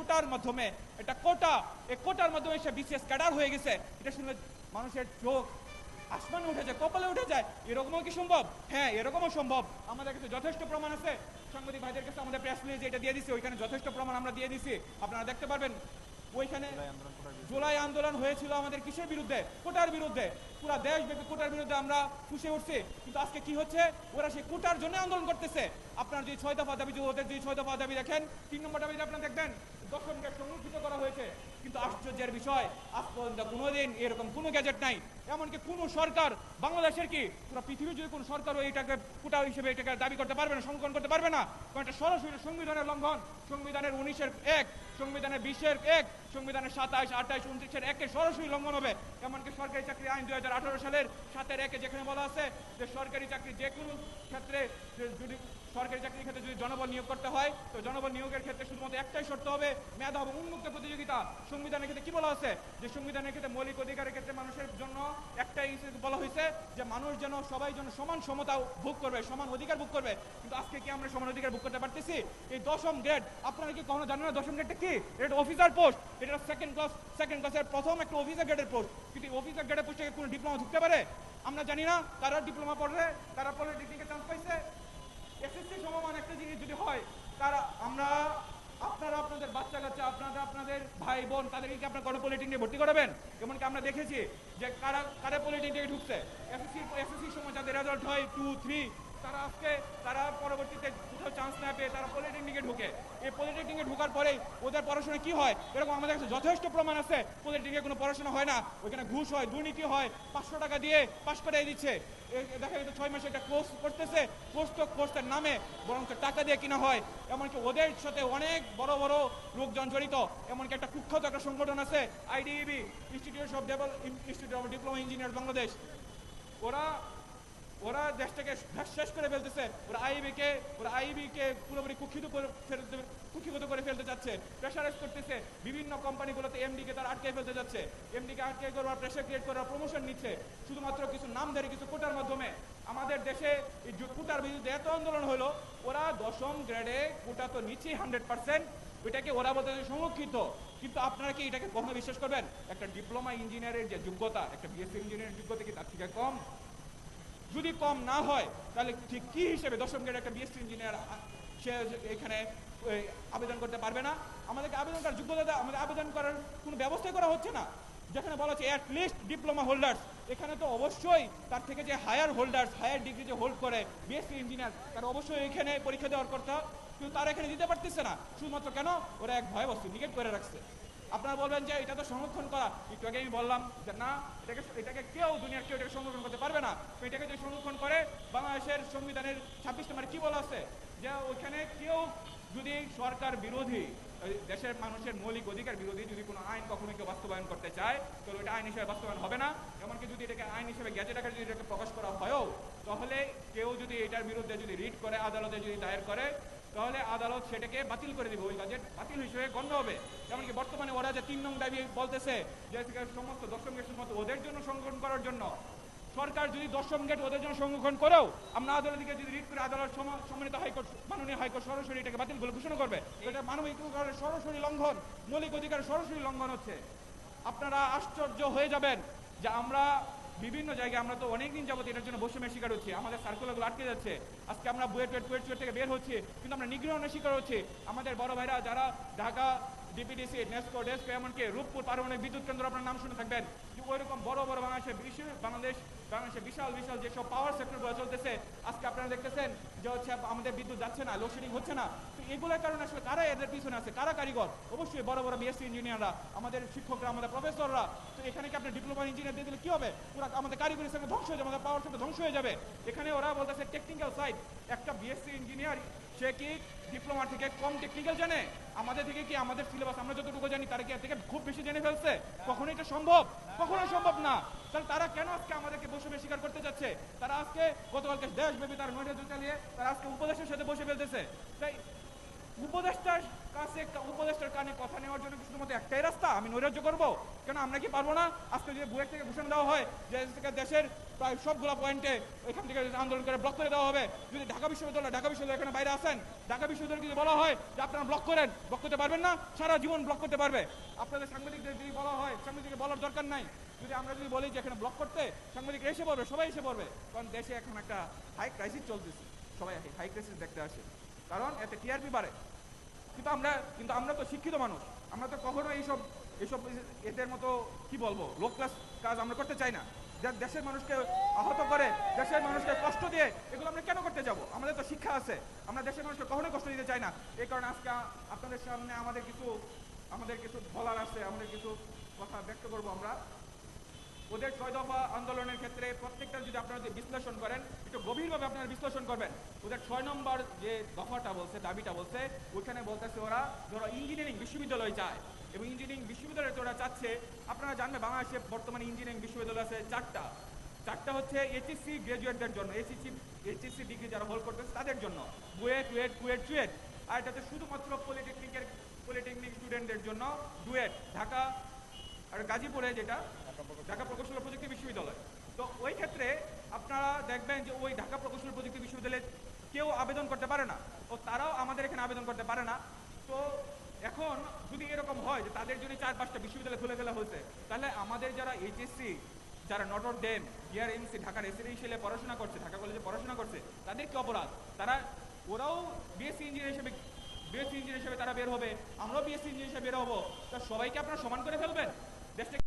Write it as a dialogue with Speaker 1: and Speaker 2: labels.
Speaker 1: কোটার মাধ্যমে, এটা কোটা, এই কোটার মাধ্যমে সে বিসিএস ক্যাডার হয়ে গেছে। এটা শুনলে মানুষের চোখ আসমানে উঠে যায়, কপালে উঠে যায়। এরকমও কি সম্ভব? হ্যাঁ, এরকমও সম্ভব। আমাদের কাছে যথেষ্ট প্রমাণ আছে, সাংবাদিক ভাইদের কাছে আমাদের প্রেস রিলিজে এটা দিয়ে দিছি, ওইখানে যথেষ্ট প্রমাণ আমরা দিয়ে দিছি, আপনারা দেখতে পারবেন। ওইখানে জুলাই আন্দোলন হয়েছিল আমাদের কিসের বিরুদ্ধে? কোটার বিরুদ্ধে। পুরো দেশব্যাপী কোটার বিরুদ্ধে আমরা ফুঁসে উঠছি, কিন্তু আজকে কি হচ্ছে? ওরা সেই কোটার জন্য আন্দোলন করতেছে। আপনার যে 6 দফা দাবি, ওদের যে 6 দফা দাবি দেখেন, 3 নম্বর দাবি আপনারা দেখবেন দশমকে সংরক্ষিত করা হয়েছে। কিন্তু আশ্চর্যের বিষয়, আজ পর্যন্ত কোনোদিন এরকম কোনো গ্যাজেট নাই। এমনকি কোনো সরকার, বাংলাদেশের কি পুরো পৃথিবীর যদি কোনো সরকারও এটাকে কোটা হিসেবে এটাকে দাবি করতে পারবে না, সংরক্ষণ করতে পারবে না, কারণ এটা সরাসরি সংবিধানের লঙ্ঘন। সংবিধানের 19-1, সংবিধানের 20-1, সংবিধানের 27, 28, 29-1 সরাসরি লঙ্ঘন হবে। এমনকি সরকারি চাকরি আইন 2018 সালের 7-1 যেখানে বলা আছে যে সরকারি চাকরি যে কোনো ক্ষেত্রে, যদি সরকারি চাকরির ক্ষেত্রে যদি জনবল নিয়োগ করতে হয়, তো জনবল নিয়োগের ক্ষেত্রে শুধুমাত্র একটাই শর্ত হবে, মেধা এবং উন্মুক্ত প্রতিযোগিতা। সংবিধানের ক্ষেত্রে কি বলা আছে? যে সংবিধানের ক্ষেত্রে মৌলিক অধিকারের ক্ষেত্রে মানুষের জন্য একটাই বলা হয়েছে যে মানুষ যেন সবাই যেন সমান সমতা ভোগ করবে, সমান অধিকার ভোগ করবে। কিন্তু আজকে কি আমরা সমান অধিকার ভোগ করতে পারতেছি? এই দশম গ্রেড, আপনারা কি কখনো জানেন না দশম গ্রেডটা কি? এটা অফিসার পোস্ট, এটা সেকেন্ড ক্লাসের প্রথম একটা অফিসার গ্রেডের পোস্ট। কিন্তু অফিসার গ্রেডের পোস্টে কোনো ডিপ্লোমা ঢুকতে পারে? আমরা জানি না। তারা ডিপ্লোমা পড়লে, তারা পলিটেকনিকে চান্স পাইছে। এসএসসি সমমান একটা জিনিস যদি হয়, তারা আপনারা আপনাদের বাচ্চা কাচ্চা, আপনাদের ভাই বোন, তাদেরকে আপনার কোনো পলিটেকনিকে ভর্তি করাবেন? এমনকি আমরা দেখেছি যে কারা পলিটেকনিকে ঢুকছে, এসএসসির সময় যাদের রেজাল্ট হয় 2, 3, তারা পরবর্তীতে কোথাও চান্স না পেয়ে তারা পলিটেকনিকে ঢুকে। এই পলিটেকনিকে ঢোকার পরেই ওদের পড়াশোনা কি হয়? এরকম আমাদের কাছে যথেষ্ট প্রমাণ আছে। পলিটেকনিকে কোনো পড়াশোনা হয় না, ওইখানে ঘুষ হয়, দুর্নীতি হয়, 500 টাকা দিয়ে পাশ করিয়ে দিচ্ছে। দেখা গেছে 6 মাসে একটা কোর্স করতেছে, কোর্সের নামে বরং টাকা দিয়ে কিনা হয়। এমনকি ওদের সাথে অনেক বড় বড় লোকজন জড়িত। এমনকি একটা কুখ্যাত একটা সংগঠন আছে IDEB, institute of diploma engineer Bangladesh. ওরা দেশটাকে শেষ করে ফেলতেছে। ওরা আইবিকে পুরোপুরি কুক্ষিগত করে ফেলতে যাচ্ছে, প্রেশারাইজ করতেছে। বিভিন্ন কোম্পানিগুলোতে এমডিকে তারা আটকে ফেলতে যাচ্ছে। এমডিকে আটকে করবার, প্রেশার ক্রিয়েট করার, প্রমোশন নিচ্ছে শুধুমাত্র কিছু নামধারী কিছু কোটার মাধ্যমে। আমাদের দেশে এই কোটার বিরুদ্ধে এত আন্দোলন হলো, ওরা দশম গ্রেডে কোটা তো নিচ্ছেই 100%, ওইটাকে ওরা বলতে সংরক্ষিত। কিন্তু আপনারা কি এটাকে কখনো বিশ্বাস করবেন? একটা ডিপ্লোমা ইঞ্জিনিয়ারের যে যোগ্যতা, একটা বিএসসি ইঞ্জিনিয়ারের যোগ্যতা কি তার থেকে কম? যদি কম না হয় তাহলে ঠিক কি হিসেবে দশম গ্রেড একটা বিএসসি ইঞ্জিনিয়ার সে এখানে আবেদন করতে পারবে না? আমাদেরকে আবেদন করার যোগ্যতা, আমাদের আবেদন করার কোনো ব্যবস্থা করা হচ্ছে না। যেখানে বলা হচ্ছে অ্যাট লিস্ট ডিপ্লোমা হোল্ডার্স, এখানে তো অবশ্যই তার থেকে যে হায়ার হোল্ডার্স, হায়ার ডিগ্রি যে হোল্ড করে বিএসসি ইঞ্জিনিয়ার, তারা অবশ্যই এখানে পরীক্ষা দেওয়ার কথা। কিন্তু তারা এখানে দিতে পারতেছে না। শুধুমাত্র কেন? ওরা এক ভয় বস্তু নিগেট করে রাখছে। আপনারা বলবেন যে এটা তো সংরক্ষণ করা, একটু আগে আমি বললাম যে না, এটাকে কেউ, দুনিয়ার কেউ এটাকে সংরক্ষণ করতে পারবে না। এটাকে যদি সংরক্ষণ করে, বাংলাদেশের সংবিধানের 26 নম্বরে কি বলা আছে যে ওইখানে কেউ যদি সরকার বিরোধী, দেশের মানুষের মৌলিক অধিকার বিরোধী যদি কোনো আইন কখনো কেউ বাস্তবায়ন করতে চায়, তাহলে ওইটা আইন হিসেবে বাস্তবায়ন হবে না। এমনকি যদি এটাকে আইন হিসেবে গেজেট আকারে যদি এটাকে প্রকাশ করা হয়ও, তাহলে কেউ যদি এটার বিরুদ্ধে যদি রিট করে, আদালতে যদি দায়ের করে, তাহলে আদালত সেটাকে বাতিল করে দিবে, ওই গেজেট বাতিল হিসেবে গণ্য হবে। এমনকি বর্তমানে ওরা যে 3 নং দাবি বলতেছে যে সমস্ত দশম গেট শুধুমাত্র ওদের জন্য সংরক্ষণ করার জন্য, সরকার যদি দশম গেট ওদের জন্য সংরক্ষণ করেও আমরা আদালতকে যদি রিট করে, আদালত সম্মানিত হাইকোর্ট, মাননীয় হাইকোর্ট সরাসরি এটাকে বাতিল বলে ঘোষণা করবে। এটা মানবিক অধিকারের সরাসরি লঙ্ঘন, মৌলিক অধিকারের সরাসরি লঙ্ঘন হচ্ছে। আপনারা আশ্চর্য হয়ে যাবেন যে আমরা বিভিন্ন জায়গায়, আমরা তো অনেকদিন যাবত এটার জন্য বৈষম্যের শিকার হচ্ছি, আমাদের সার্কুলারগুলো আটকে যাচ্ছে। আজকে আমরা বুয়েট থেকে বের হচ্ছি, কিন্তু আমরা নিগ্রহণের শিকার হচ্ছি। আমাদের বড় ভাইরা যারা ঢাকা ডিপিডিসি, নেসকো, ডেস্কো, এমনকি রূপপুর পারমাণবিক বিদ্যুৎ কেন্দ্র আপনার নাম শুনে থাকবেন, যে ওইরকম বড় বড় বাংলাদেশে বিশাল বিশাল যেসব পাওয়ার সেক্টরগুলো চলতেছে, আজকে আপনারা দেখতেছেন যে হচ্ছে আমাদের বিদ্যুৎ যাচ্ছে না, লোডশেডিং হচ্ছে না। তো এগুলোর কারণে আসলে কারা এদের পিছনে আছে, কারা কারিগর? অবশ্যই বড় বড় বিএসসি ইঞ্জিনিয়াররা, আমাদের শিক্ষকরা, আমাদের প্রফেসররা। তো এখানে কি আপনি ডিপ্লোমা ইঞ্জিনিয়ার দিয়ে দিলে কি হবে? পুরো আমাদের কারিগরি সেক্টর ধ্বংস হয়ে যাবে, আমাদের পাওয়ার সেক্টর ধ্বংস হয়ে যাবে। এখানে ওরা বলতেছে টেকনিক্যাল সাইড, একটা বিএসসি ইঞ্জিনিয়ার সে কি ডিপ্লোমা থেকে কম টেকনিক্যাল জানে? আমাদের থেকে কি, আমাদের সিলেবাস আমরা যতটুকু জানি তারা কি এর থেকে খুব বেশি জেনে ফেলছে? কখনো এটা সম্ভব? কখনো সম্ভব না। তাহলে তারা কেন আজকে আমাদেরকে বৈষম্যের শিকার করতে যাচ্ছে? তারা আজকে গতকালকে দেশব্যাপী তারা নৈরাজ্য চালিয়ে তারা আজকে উপদেশের সাথে বসে ফেলতেছে। তাই উপদেষ্টার কাছে উপদেষ্টার কানে কথা নেওয়ার জন্য শুধুমাত্র একটাই রাস্তা, আমি নৈরাজ্য করবো? কেন আমরা কি পারবো না? আজকে যদি বুয়েট থেকে ঘোষণা দেওয়া হয় যে দেশের প্রায় সবগুলো পয়েন্টে এখান থেকে আন্দোলন করে ব্লক করে দেওয়া হবে, যদি ঢাকা বিশ্ববিদ্যালয় এখানে বাইরে আসেন, ঢাকা বিশ্ববিদ্যালয় যদি বলা হয় যে আপনারা ব্লক করতে পারবেন না, সারা জীবন ব্লক করতে পারবে। আপনাদের সাংবাদিকদের যদি বলা হয়, সাংবাদিকদের বলার দরকার নাই, যদি আমরা যদি বলি যে এখানে ব্লক করতে, সাংবাদিক এসে পড়বে, সবাই এসে পড়বে। কারণ দেশে এখন একটা হাই ক্রাইসিস চলতেছে, সবাই হাই ক্রাইসিস দেখতে আসে, কারণ এতে টিআরপি বাড়ে। কিন্তু আমরা তো শিক্ষিত মানুষ, আমরা তো কখনো এইসব এদের মতো কি বলবো লো ক্লাস কাজ আমরা করতে চাই না। দেশের মানুষকে আহত করে, দেশের মানুষকে কষ্ট দিয়ে এগুলো আমরা কেন করতে যাব? আমাদের তো শিক্ষা আছে, আমরা দেশের মানুষকে কখনোই কষ্ট দিতে চাই না। এই কারণে আজকে আপনাদের সামনে আমাদের কিছু বলার আছে, আমাদের কিছু কথা ব্যক্ত করবো আমরা। ওদের 6 দফা আন্দোলনের ক্ষেত্রে প্রত্যেকটা যদি আপনারা বিশ্লেষণ করেন, একটু গভীরভাবে আপনারা বিশ্লেষণ করবেন। ওদের 6 নম্বর যে দফাটা বলছে, দাবিটা বলছে, ওইখানে বলতেছে ওরা ধরো ইঞ্জিনিয়ারিং বিশ্ববিদ্যালয় চায়, এবং ইঞ্জিনিয়ারিং বিশ্ববিদ্যালয় ওরা চাচ্ছে, আপনারা জানবেন বাংলাদেশে বর্তমানে ইঞ্জিনিয়ারিং বিশ্ববিদ্যালয় আছে চারটা হচ্ছে এইচএসসি গ্রাজুয়েটদের জন্য, এইচএসসি ডিগ্রি যারা হোল্ড করতেছে তাদের জন্য, কুয়েট, আর এটা হচ্ছে শুধুমাত্র পলিটেকনিক স্টুডেন্টদের জন্য ডুয়েট, ঢাকা আর গাজীপুরে যেটা ঢাকা প্রকৌশল প্রযুক্তি বিশ্ববিদ্যালয়। তো ওই ক্ষেত্রে আপনারা দেখবেন যে ওই ঢাকা প্রকৌশল প্রযুক্তি বিশ্ববিদ্যালয়ে কেউ আবেদন করতে পারে না, ও তারাও আমাদের এখানে আবেদন করতে পারে না। তো এখন যদি এরকম হয় যে তাদের জন্য 4-5টা বিশ্ববিদ্যালয় খুলে ফেলা হয়েছে, তাহলে আমাদের যারা এইচএসসি, যারা নটর ডেম, ডিআরএমসি, ঢাকা রেসিডেন্সিয়ালে পড়াশোনা করছে, ঢাকা কলেজে পড়াশোনা করছে, তাদের কি অপরাধ? ওরাও বিএসসি ইঞ্জিনিয়ার হিসেবে তারা বের হবে, আমরাও বিএসসি ইঞ্জিনিয়ার হিসেবে বের হবো। তা সবাইকে আপনারা সমান করে ফেলবেন? দেশটা